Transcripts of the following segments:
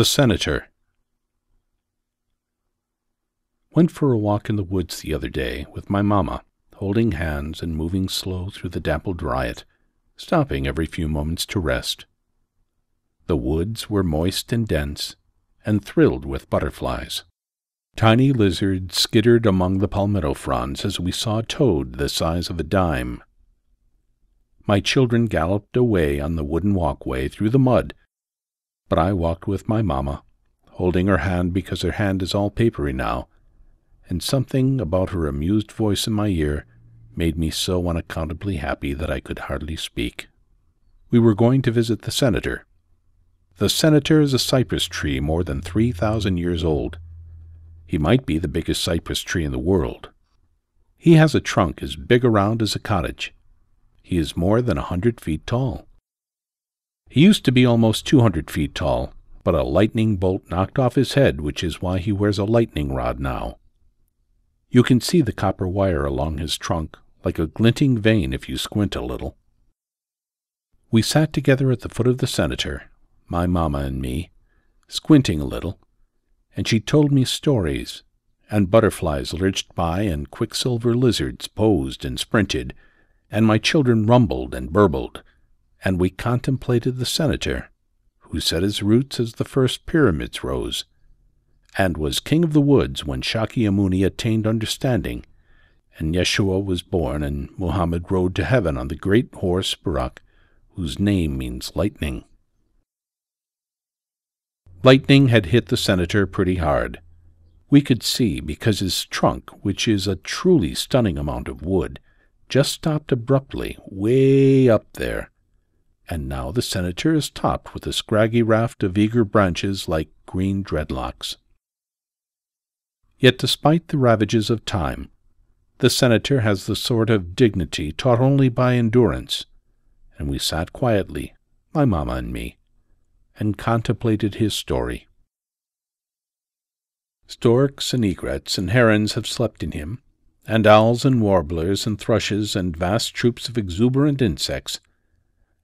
The Senator. Went for a walk in the woods the other day with my mamma, holding hands and moving slow through the dappled riot, stopping every few moments to rest. The woods were moist and dense, and thrilled with butterflies. Tiny lizards skittered among the palmetto fronds as we saw a toad the size of a dime. My children galloped away on the wooden walkway through the mud, but I walked with my mamma, holding her hand because her hand is all papery now, and something about her amused voice in my ear made me so unaccountably happy that I could hardly speak. We were going to visit the Senator. The Senator is a cypress tree more than 3,000 years old. He might be the biggest cypress tree in the world. He has a trunk as big around as a cottage. He is more than 100 feet tall. He used to be almost 200 feet tall, but a lightning bolt knocked off his head, which is why he wears a lightning rod now. You can see the copper wire along his trunk, like a glinting vein if you squint a little. We sat together at the foot of the Senator, my mamma and me, squinting a little, and she told me stories, and butterflies lurched by, and quicksilver lizards posed and sprinted, and my children rumbled and burbled, and we contemplated the Senator, who set his roots as the first pyramids rose, and was king of the woods when Shakyamuni attained understanding, and Yeshua was born, and Muhammad rode to heaven on the great horse Burak, whose name means lightning. Lightning had hit the Senator pretty hard. We could see because his trunk, which is a truly stunning amount of wood, just stopped abruptly way up there, and now the Senator is topped with a scraggy raft of eager branches like green dreadlocks. Yet despite the ravages of time, the Senator has the sort of dignity taught only by endurance, and we sat quietly, my mamma and me, and contemplated his story. Storks and egrets and herons have slept in him, and owls and warblers and thrushes and vast troops of exuberant insects,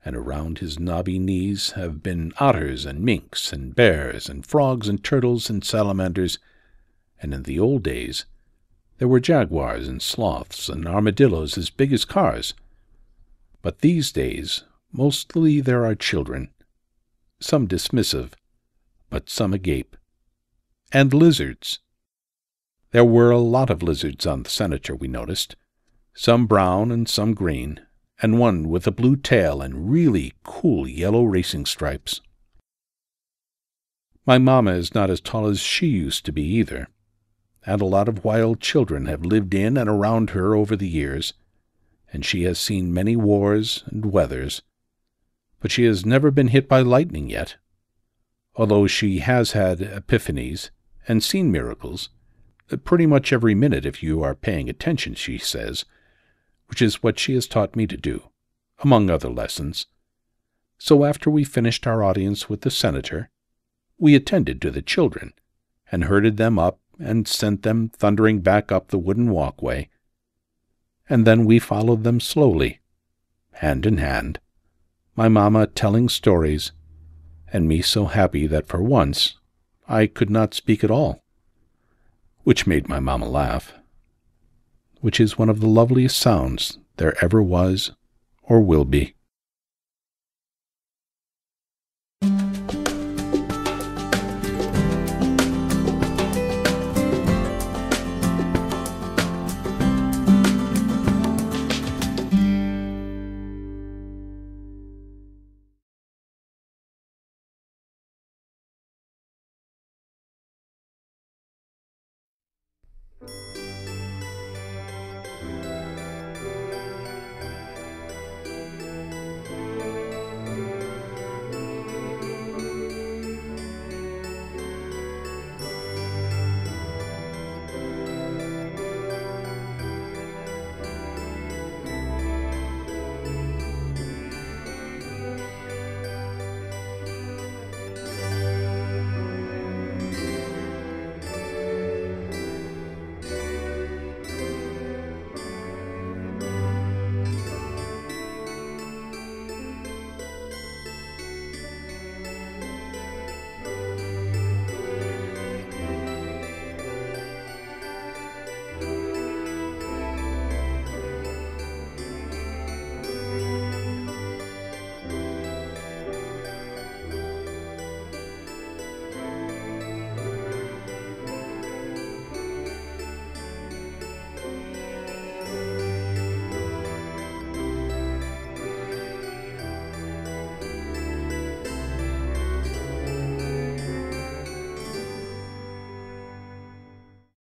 and around his knobby knees have been otters and minks and bears and frogs and turtles and salamanders, and in the old days there were jaguars and sloths and armadillos as big as cars. But these days mostly there are children, some dismissive, but some agape, and lizards. There were a lot of lizards on the Senator, we noticed, some brown and some green, and one with a blue tail and really cool yellow racing stripes. My mamma is not as tall as she used to be either, and a lot of wild children have lived in and around her over the years, and she has seen many wars and weathers, but she has never been hit by lightning yet, although she has had epiphanies and seen miracles, pretty much every minute if you are paying attention, she says, which is what she has taught me to do, among other lessons. So after we finished our audience with the Senator, we attended to the children, and herded them up and sent them thundering back up the wooden walkway, and then we followed them slowly, hand in hand, my mamma telling stories, and me so happy that for once I could not speak at all, which made my mamma laugh, which is one of the loveliest sounds there ever was or will be.